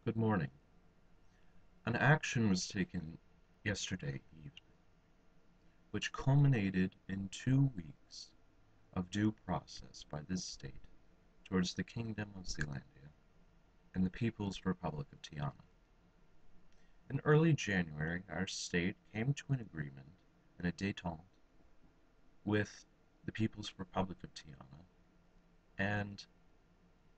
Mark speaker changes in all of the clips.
Speaker 1: Good morning. An action was taken yesterday evening, which culminated in 2 weeks of due process by this state towards the Kingdom of Zealandia and the People's Republic of Tiana. In early January, our state came to an agreement and a détente with the People's Republic of Tiana and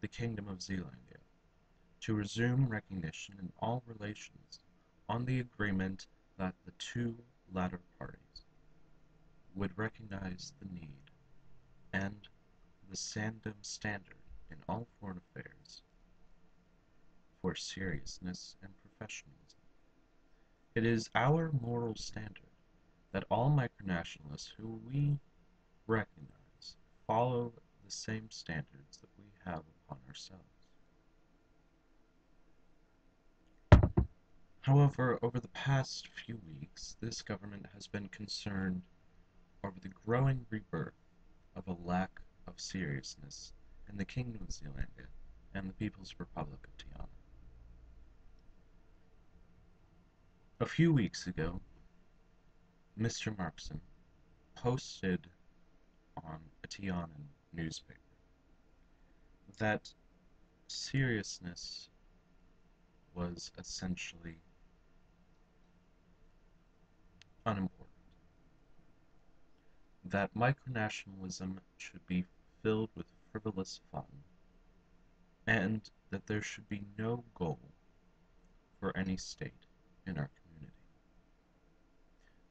Speaker 1: the Kingdom of Zealandia to resume recognition in all relations on the agreement that the two latter parties would recognize the need and the Sandom standard in all foreign affairs for seriousness and professionalism. It is our moral standard that all micronationalists who we recognize follow the same standards that we have upon ourselves. However, over the past few weeks, this government has been concerned over the growing rebirth of a lack of seriousness in the Kingdom of Zealandia and the People's Republic of Tiana. A few weeks ago, Mr. Markson posted on a Tianan newspaper that seriousness was essentially unimportant, that micronationalism should be filled with frivolous fun, and that there should be no goal for any state in our community.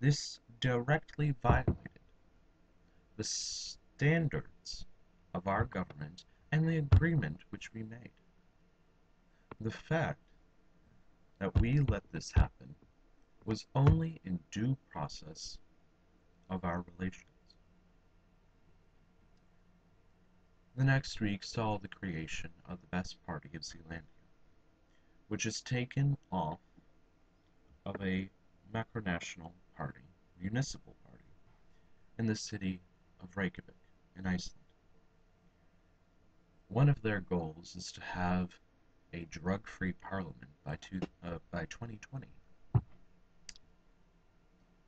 Speaker 1: This directly violated the standards of our government and the agreement which we made. The fact that we let this happen was only in due process of our relations. The next week saw the creation of the best party of Zealandia, which is taken off of a macronational party, municipal party, in the city of Reykjavik in Iceland. One of their goals is to have a drug-free parliament by 2020.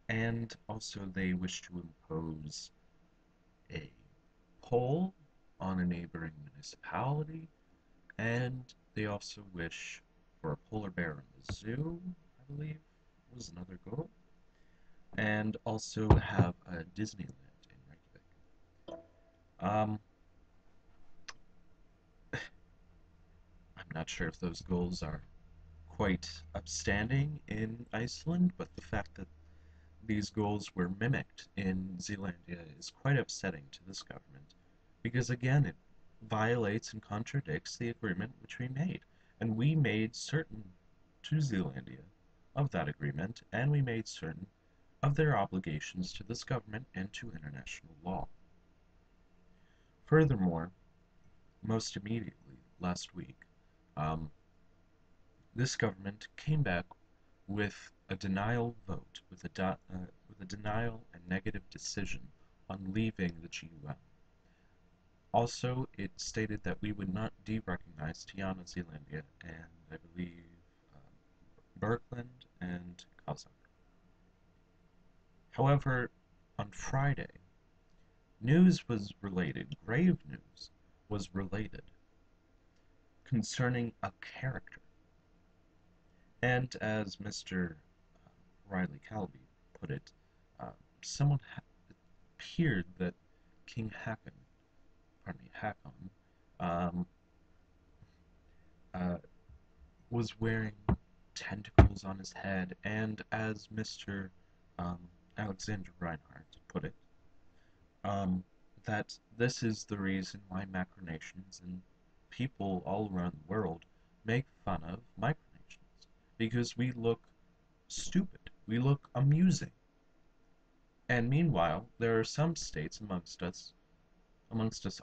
Speaker 1: And also they wish to impose a poll on a neighboring municipality, and they also wish for a polar bear in the zoo, I believe was another goal, and also have a Disneyland in Reykjavik. Um, I'm not sure if those goals are quite upstanding in Iceland, but the fact that these goals were mimicked in Zealandia is quite upsetting to this government, because again it violates and contradicts the agreement which we made. And we made certain to Zealandia of that agreement, and we made certain of their obligations to this government and to international law. Furthermore, most immediately last week, um, this government came back with a denial vote, with a denial and negative decision on leaving the GUM. Also, it stated that we would not de-recognize Tiana Zealandia and, I believe, Berkland and Kazakh. However, on Friday, news was related, grave news was related, concerning a character. And as Mr. Riley Calby put it, someone appeared that King Hakon, um, uh, was wearing tentacles on his head, and as Mr. Um, Alexander Reinhardt put it, um, that this is the reason why macronations and people all around the world make fun of micronations, because we look stupid, we look amusing. And meanwhile, there are some states amongst us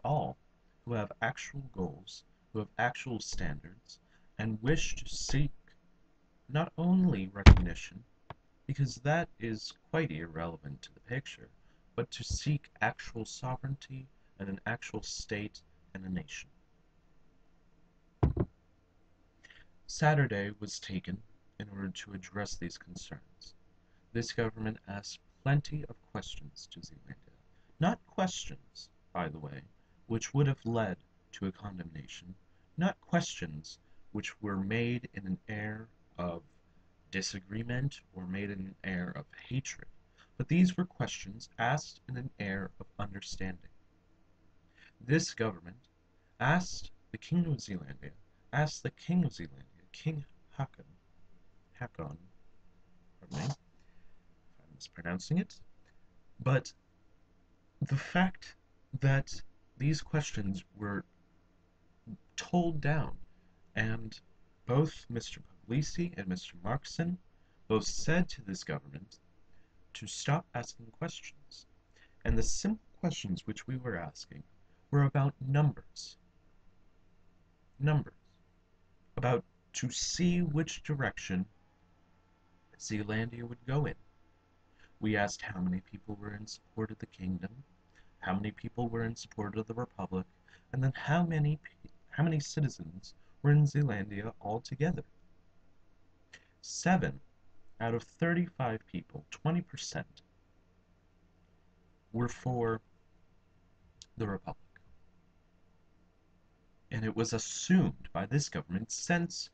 Speaker 1: all, who have actual goals, who have actual standards, and wish to seek not only recognition, because that is quite irrelevant to the picture, but to seek actual sovereignty and an actual state and a nation. Saturday was taken in order to address these concerns. This government asked plenty of questions to Zealandia. Not questions, by the way, which would have led to a condemnation, not questions which were made in an air of disagreement or made in an air of hatred, but these were questions asked in an air of understanding. This government asked the King of Zealandia, asked the King of Zealandia, King Hakon, pardon me if I'm mispronouncing it, but the fact that these questions were told down, and both Mr. Puglisi and Mr. Markson both said to this government to stop asking questions. And the simple questions which we were asking were about numbers. Numbers. About to see which direction Zealandia would go in. We asked how many people were in support of the kingdom, how many people were in support of the republic, and then how many citizens were in Zealandia altogether. 7 out of 35 people, 20%, were for the republic. And it was assumed by this government, since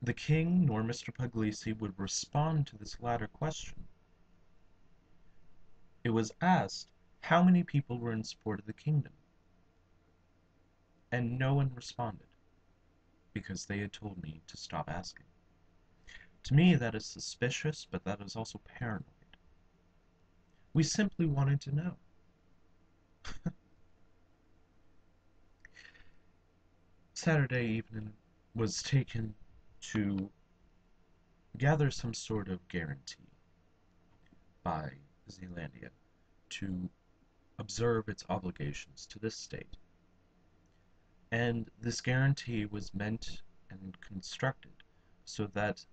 Speaker 1: the king nor Mr. Puglisi would respond to this latter question, it was asked how many people were in support of the kingdom. And no one responded, because they had told me to stop asking. To me, that is suspicious, but that is also paranoid. We simply wanted to know. Saturday evening was taken to gather some sort of guarantee by Zealandia to observe its obligations to this state. And this guarantee was meant and constructed so that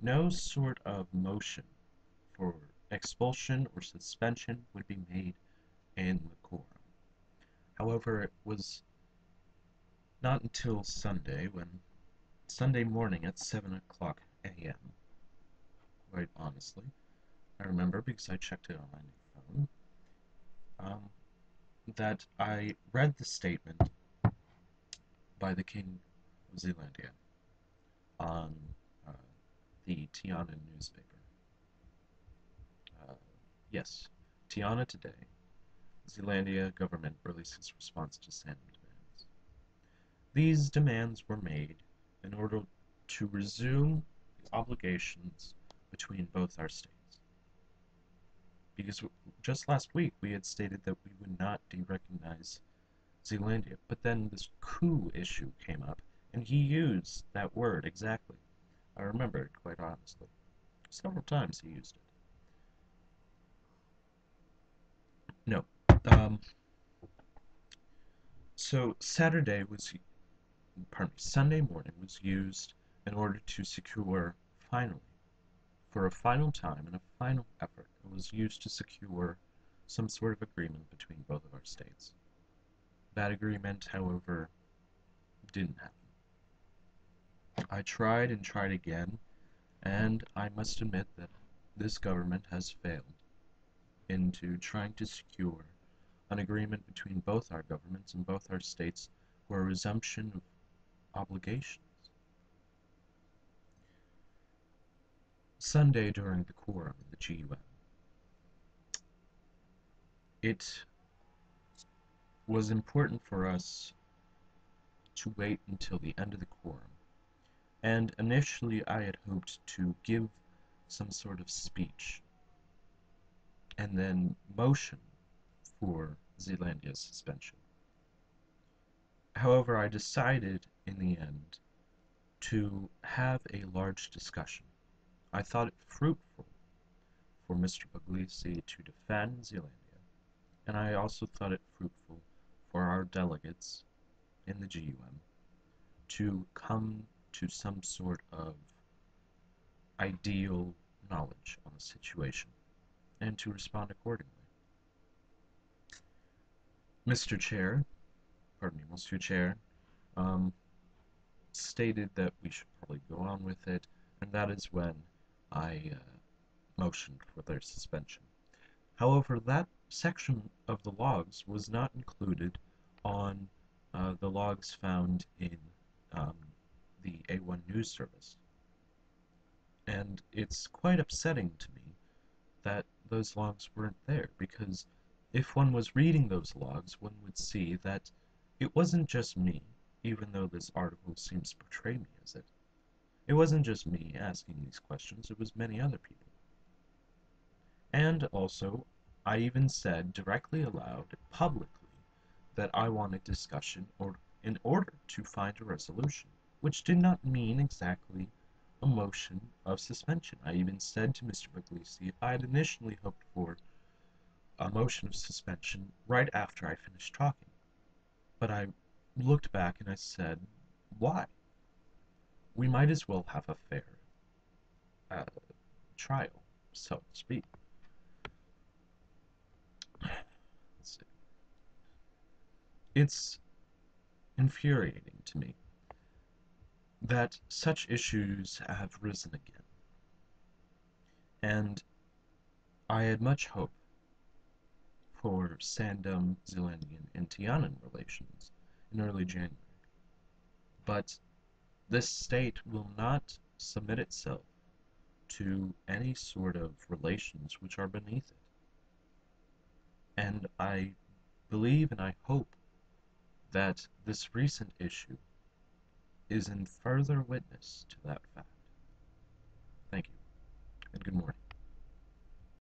Speaker 1: no sort of motion for expulsion or suspension would be made in the quorum. However, it was not until Sunday morning at 7 o'clock a.m., quite honestly, I remember because I checked it on my new phone, that I read the statement by the King of Zealandia on uh, the Tiana newspaper. Uh, yes, Tiana today. Zealandia government releases response to salmon demands. These demands were made in order to resume the obligations between both our states. Because just last week we had stated that we would not derecognize Zealandia, but then this coup issue came up, and he used that word exactly. I remember it quite honestly. Several times he used it. No. Um, so Sunday morning was used in order to secure, finally, for a final time and a final effort, it was used to secure some sort of agreement between both of our states. That agreement, however, didn't happen. I tried and tried again, and I must admit that this government has failed into trying to secure an agreement between both our governments and both our states for a resumption of obligations. Sunday during the quorum in the GUM, it was important for us to wait until the end of the quorum, and initially I had hoped to give some sort of speech and then motion for Zealandia's suspension. However, I decided in the end to have a large discussion. I thought it fruitful for Mr. Puglisi to defend Zealandia, and I also thought it fruitful for our delegates in the GUM to come to some sort of ideal knowledge on the situation and to respond accordingly. Mr. Chair, pardon me, Monsieur Chair, um, stated that we should probably go on with it, and that is when I motioned for their suspension. However, that section of the logs was not included on the logs found in um, the A1 news service. And it's quite upsetting to me that those logs weren't there, because if one was reading those logs, one would see that it wasn't just me, even though this article seems to portray me as it. It wasn't just me asking these questions, it was many other people. And also, I even said directly aloud, publicly, that I wanted discussion or in order to find a resolution, which did not mean exactly a motion of suspension. I even said to Mr. Puglisi I had initially hoped for a motion of suspension right after I finished talking. But I looked back and I said, why? We might as well have a fair uh, trial, so to speak. Let's see. It's infuriating to me that such issues have risen again, and I had much hope for Sandom, Zelendian, and Tianan relations in early January. But this state will not submit itself to any sort of relations which are beneath it. And I believe and I hope that this recent issue is in further witness to that fact. Thank you, and good morning.